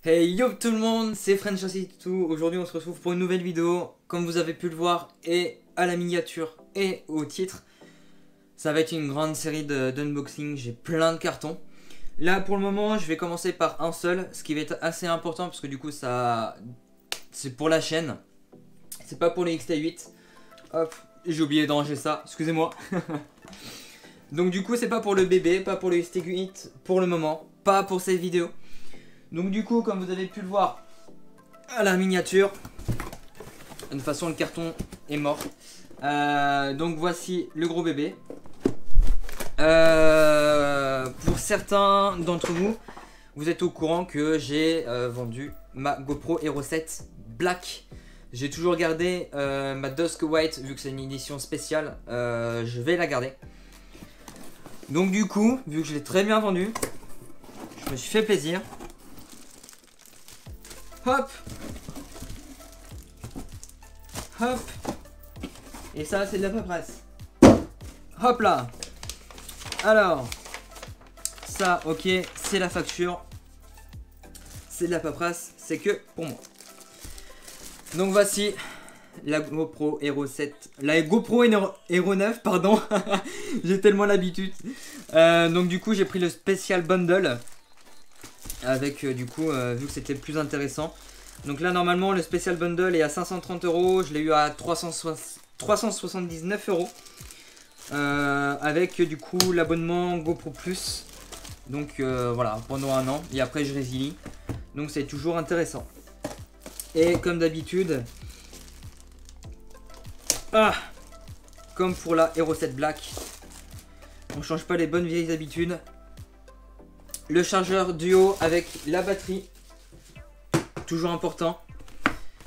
Hey yo tout le monde, c'est French82. Aujourd'hui on se retrouve pour une nouvelle vidéo. Comme vous avez pu le voir, et à la miniature et au titre, ça va être une grande série d'unboxing. J'ai plein de cartons. Là pour le moment je vais commencer par un seul, ce qui va être assez important parce que du coup ça, c'est pour la chaîne. C'est pas pour les XT8. Hop, j'ai oublié de ranger ça, excusez-moi. Donc du coup c'est pas pour le bébé, pas pour le XT8 pour le moment, pas pour cette vidéo. Donc du coup, comme vous avez pu le voir à la miniature, de toute façon le carton est mort. Donc voici le gros bébé. Pour certains d'entre vous, vous êtes au courant que j'ai vendu ma GoPro Hero 7 Black. J'ai toujours gardé ma Dusk White, vu que c'est une édition spéciale, je vais la garder. Donc du coup, vu que je l'ai très bien vendue, je me suis fait plaisir. Hop, hop, et ça c'est de la paperasse. Hop là. Alors, ça ok, c'est la facture. C'est de la paperasse, c'est que pour moi. Donc voici la GoPro Hero 7, la GoPro Hero 9, pardon. J'ai tellement l'habitude. Donc du coup j'ai pris le Special Bundle. Avec du coup vu que c'était le plus intéressant. Donc là normalement le Special Bundle est à 530 €, je l'ai eu à 379 €. Avec du coup l'abonnement GoPro Plus. Donc voilà, pendant un an et après je résilie. Donc c'est toujours intéressant. Et comme d'habitude, comme pour la Hero 7 Black, on change pas les bonnes vieilles habitudes. Le chargeur duo avec la batterie, toujours important.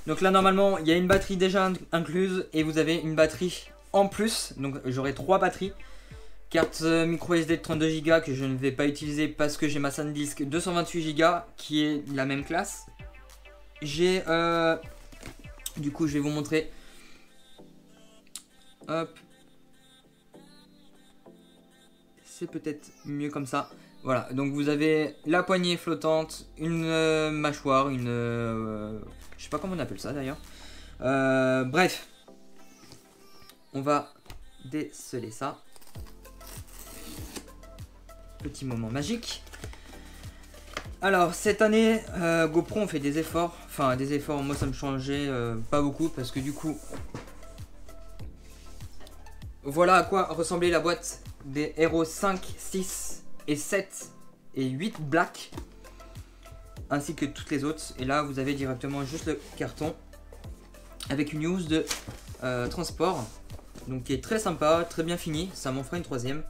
Donc là normalement il y a une batterie déjà incluse et vous avez une batterie en plus. Donc j'aurai 3 batteries. Carte micro SD de 32 Go que je ne vais pas utiliser parce que j'ai ma SanDisk 228 Go qui est la même classe. J'ai du coup je vais vous montrer. Hop. C'est peut-être mieux comme ça. Voilà, donc vous avez la poignée flottante, une mâchoire, une... je sais pas comment on appelle ça d'ailleurs. Bref. On va déceler ça. Petit moment magique. Alors, cette année, GoPro on fait des efforts. Enfin, des efforts, moi ça me changeait pas beaucoup parce que du coup... Voilà à quoi ressemblait la boîte des Hero 5, 6 et 7 et 8 Black, ainsi que toutes les autres. Et là vous avez directement juste le carton avec une housse de transport, donc qui est très sympa, très bien fini. Ça m'en fera une troisième.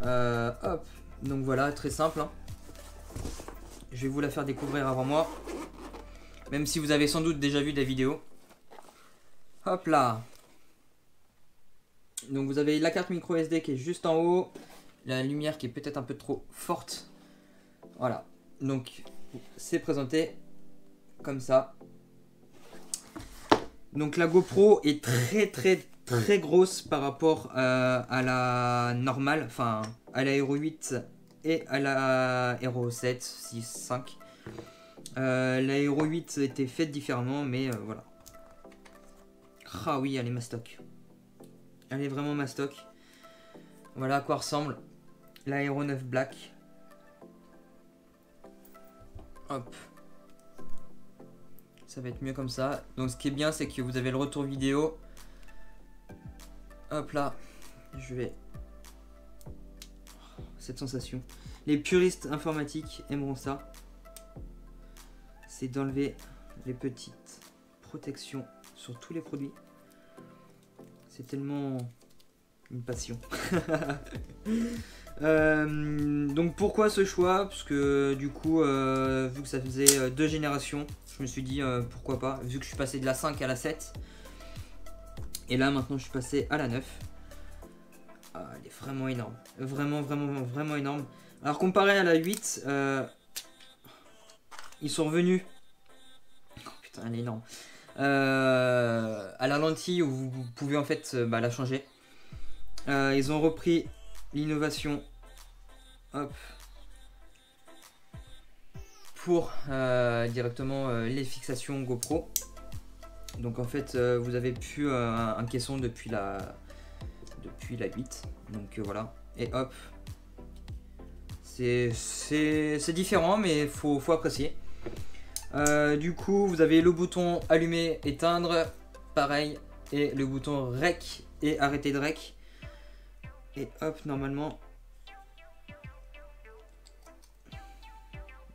Hop, donc voilà, très simple hein. Je vais vous la faire découvrir avant moi, même si vous avez sans doute déjà vu des vidéos. Hop là. Donc vous avez la carte micro SD qui est juste en haut, la lumière qui est peut-être un peu trop forte. Voilà, donc c'est présenté comme ça. Donc la GoPro est très grosse par rapport à la normale, enfin à la Hero 8 et à la Hero 7, 6, 5. La Hero 8 était faite différemment, mais voilà. Ah oui, elle est mastoc. Elle est vraiment mastoc. Voilà à quoi ressemble la Hero 9 Black. Hop. Ça va être mieux comme ça. Donc ce qui est bien, c'est que vous avez le retour vidéo. Hop là. Je vais... Cette sensation. Les puristes informatiques aimeront ça. C'est d'enlever les petites protections sur tous les produits. C'est tellement une passion. Donc pourquoi ce choix? Parce que du coup vu que ça faisait 2 générations, je me suis dit pourquoi pas, vu que je suis passé de la 5 à la 7 et là maintenant je suis passé à la 9. Elle est vraiment énorme, vraiment énorme. Alors comparé à la 8, ils sont revenus, oh putain elle est énorme, à la lentille où vous pouvez en fait la changer. Ils ont repris l'innovation. Hop. pour directement les fixations GoPro. Donc en fait vous avez plus un caisson depuis la 8. Donc voilà, et hop, c'est différent mais faut apprécier. Du coup vous avez le bouton allumer éteindre, pareil, et le bouton rec et arrêter de rec. Et hop, normalement,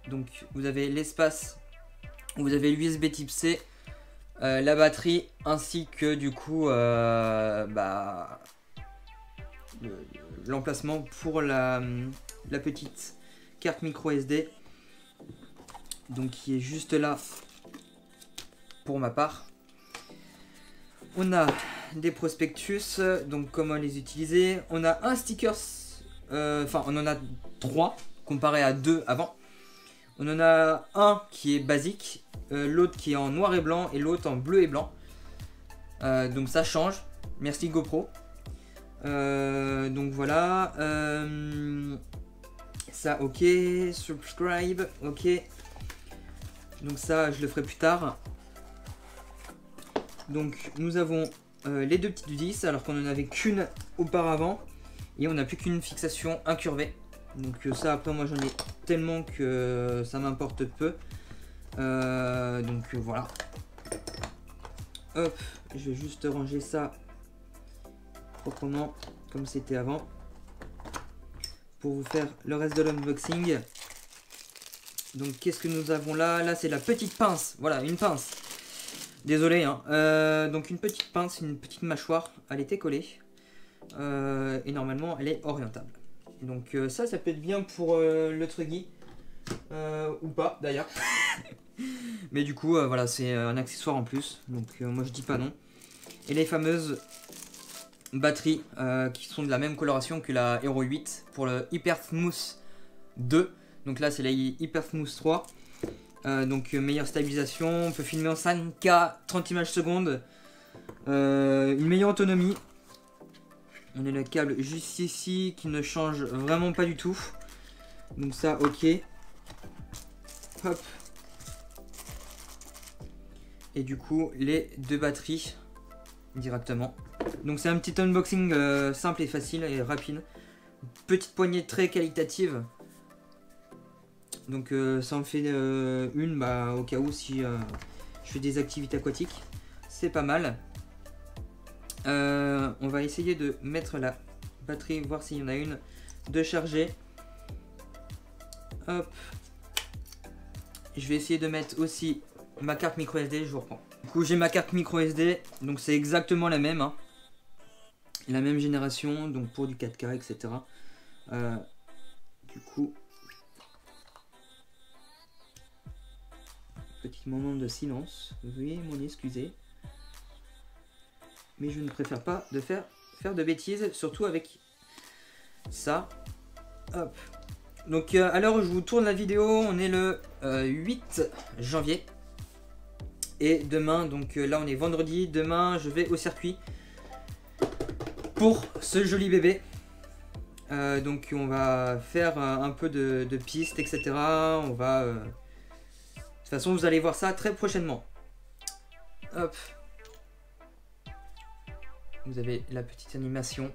donc vous avez l'espace, vous avez l'USB type C, la batterie, ainsi que du coup l'emplacement pour la petite carte micro SD, donc qui est juste là pour ma part. On a des prospectus, donc comment les utiliser. On a un sticker, enfin on en a 3 comparé à 2 avant. On en a un qui est basique, l'autre qui est en noir et blanc et l'autre en bleu et blanc. Donc ça change. Merci GoPro. Donc voilà. Ça ok. Subscribe. Ok. Donc ça je le ferai plus tard. Donc nous avons les deux petites vis alors qu'on n'en avait qu'une auparavant. Et on n'a plus qu'une fixation incurvée. Donc ça après moi j'en ai tellement que ça m'importe peu. Donc voilà. Hop, je vais juste ranger ça proprement comme c'était avant. Pour vous faire le reste de l'unboxing. Donc qu'est-ce que nous avons là? Là c'est la petite pince. Voilà, une pince. Désolé hein. Donc une petite pince, une petite mâchoire. Elle était collée. Et normalement elle est orientable. Donc ça peut être bien pour le truggy. Ou pas d'ailleurs. Mais du coup voilà, c'est un accessoire en plus. Donc moi je dis pas non. Et les fameuses batteries qui sont de la même coloration que la Hero 8 pour le Hyper Smooth 2. Donc là c'est la Hyper Smooth 3. Donc meilleure stabilisation, on peut filmer en 5K, 30 images secondes, une meilleure autonomie. On a le câble juste ici qui ne change vraiment pas du tout. Donc ça ok. Hop. Et du coup les deux batteries directement. Donc c'est un petit unboxing simple et facile et rapide. Petite poignée très qualitative. Donc ça en fait une au cas où si je fais des activités aquatiques. C'est pas mal. On va essayer de mettre la batterie, voir s'il y en a une de charger. Hop. Je vais essayer de mettre aussi ma carte micro SD, je vous reprends. Du coup j'ai ma carte micro SD, donc c'est exactement la même. Hein. La même génération, donc pour du 4K, etc. Du coup... Petit moment de silence, veuillez m'en excuser. Mais je ne préfère pas de faire de bêtises, surtout avec ça. Hop. Donc à l'heure où je vous tourne la vidéo, on est le 8 janvier. Et demain, donc là on est vendredi, demain je vais au circuit pour ce joli bébé. Donc on va faire un peu de piste, etc. On va... de toute façon, vous allez voir ça très prochainement. Hop. Vous avez la petite animation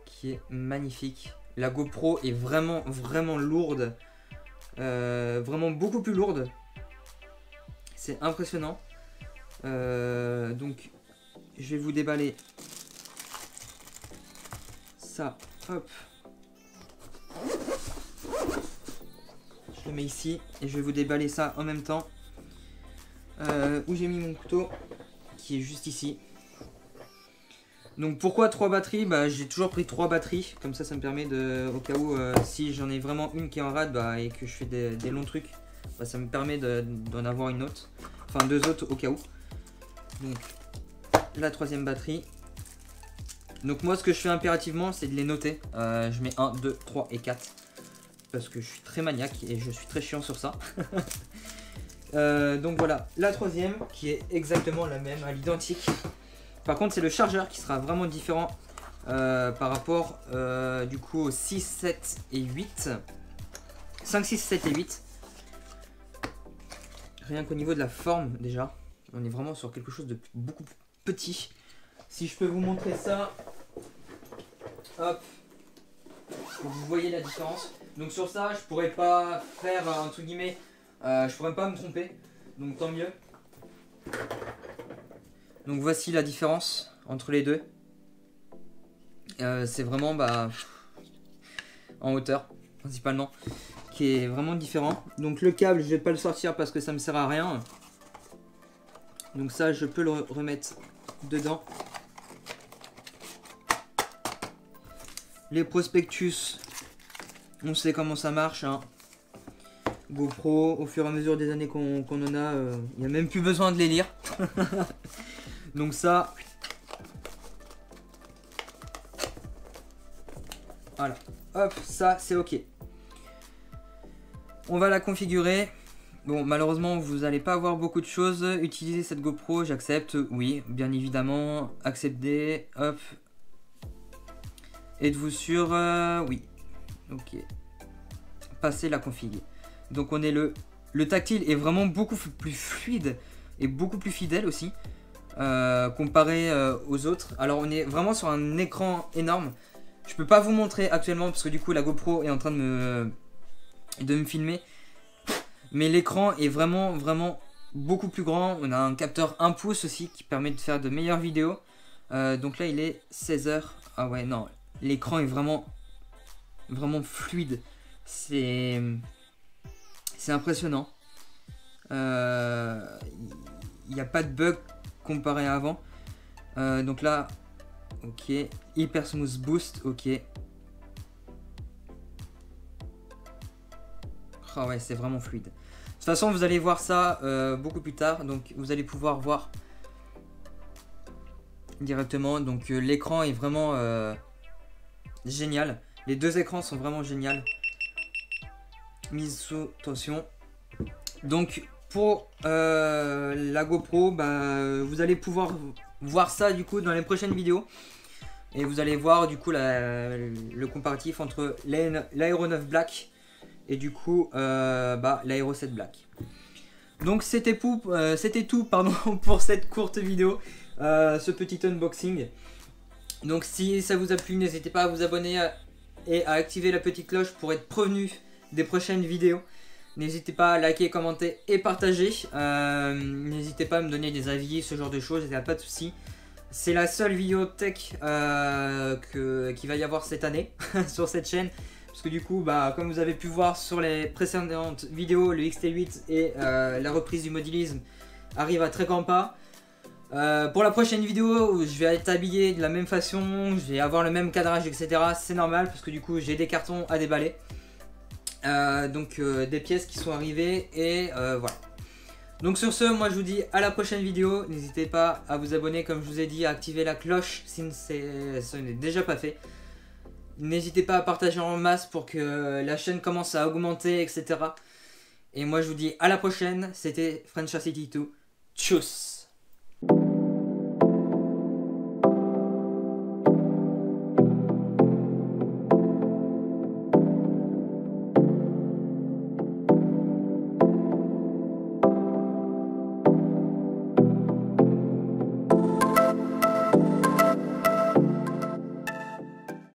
qui est magnifique. La GoPro est vraiment, vraiment lourde. Vraiment beaucoup plus lourde. C'est impressionnant. Donc, je vais vous déballer ça. Hop. Je le mets ici et je vais vous déballer ça en même temps. Où j'ai mis mon couteau qui est juste ici. Donc pourquoi 3 batteries? J'ai toujours pris 3 batteries. Comme ça me permet de, au cas où si j'en ai vraiment une qui est en rade et que je fais des longs trucs, ça me permet d'en avoir une autre. Enfin 2 autres au cas où. Donc la 3e batterie. Donc moi ce que je fais impérativement c'est de les noter. Je mets 1, 2, 3 et 4. Parce que je suis très maniaque et je suis très chiant sur ça. Donc voilà, la 3e qui est exactement la même, à l'identique. Par contre c'est le chargeur qui sera vraiment différent par rapport du coup au 6, 7 et 8. 5, 6, 7 et 8. Rien qu'au niveau de la forme déjà, on est vraiment sur quelque chose de beaucoup plus petit. Si je peux vous montrer ça, hop, pour que vous voyez la différence. Donc sur ça, je pourrais pas faire entre guillemets, je pourrais pas me tromper, donc tant mieux. Donc voici la différence entre les deux. C'est vraiment en hauteur principalement, qui est vraiment différent. Donc le câble, je vais pas le sortir parce que ça me sert à rien. Donc ça, je peux le remettre dedans. Les prospectus, on sait comment ça marche, hein. GoPro, au fur et à mesure des années qu'on en a, il n'y a même plus besoin de les lire. Donc ça, voilà, hop, ça c'est ok. On va la configurer. Bon, malheureusement, vous n'allez pas avoir beaucoup de choses. Utiliser cette GoPro, j'accepte, oui, bien évidemment. Accepter, hop. Êtes-vous sûr? Oui. Ok. Passer la config. Donc on est le tactile est vraiment beaucoup plus fluide et beaucoup plus fidèle aussi comparé aux autres. Alors on est vraiment sur un écran énorme. Je peux pas vous montrer actuellement parce que du coup la GoPro est en train de me filmer. Mais l'écran est vraiment beaucoup plus grand. On a un capteur 1 pouce aussi qui permet de faire de meilleures vidéos. Donc là il est 16h. Ah ouais non, l'écran est vraiment fluide. C'est impressionnant. Il n'y a pas de bug comparé à avant. Donc là, ok. Hyper smooth boost, ok. Ah ouais, c'est vraiment fluide. De toute façon, vous allez voir ça beaucoup plus tard. Donc vous allez pouvoir voir directement. Donc l'écran est vraiment génial. Les deux écrans sont vraiment géniaux. Mise sous tension. Donc pour la GoPro, vous allez pouvoir voir ça du coup dans les prochaines vidéos. Et vous allez voir du coup le comparatif entre l'Aero 9 Black et du coup l'Aero 7 Black. Donc c'était tout pardon, pour cette courte vidéo, ce petit unboxing. Donc si ça vous a plu, n'hésitez pas à vous abonner et à activer la petite cloche pour être prévenu des prochaines vidéos. N'hésitez pas à liker, commenter et partager. N'hésitez pas à me donner des avis, ce genre de choses, il n'y a pas de souci. C'est la seule vidéo tech qu'il va y avoir cette année sur cette chaîne. Parce que du coup, comme vous avez pu voir sur les précédentes vidéos, le XT8 et la reprise du modélisme arrivent à très grands pas. Pour la prochaine vidéo, je vais être habillé de la même façon, je vais avoir le même cadrage, etc. C'est normal parce que du coup, j'ai des cartons à déballer. Donc des pièces qui sont arrivées et voilà. Donc sur ce, moi je vous dis à la prochaine vidéo. N'hésitez pas à vous abonner comme je vous ai dit, à activer la cloche si ce n'est déjà pas fait. N'hésitez pas à partager en masse pour que la chaîne commence à augmenter, etc. Et moi je vous dis à la prochaine. C'était Friendship City 2. Tchuss.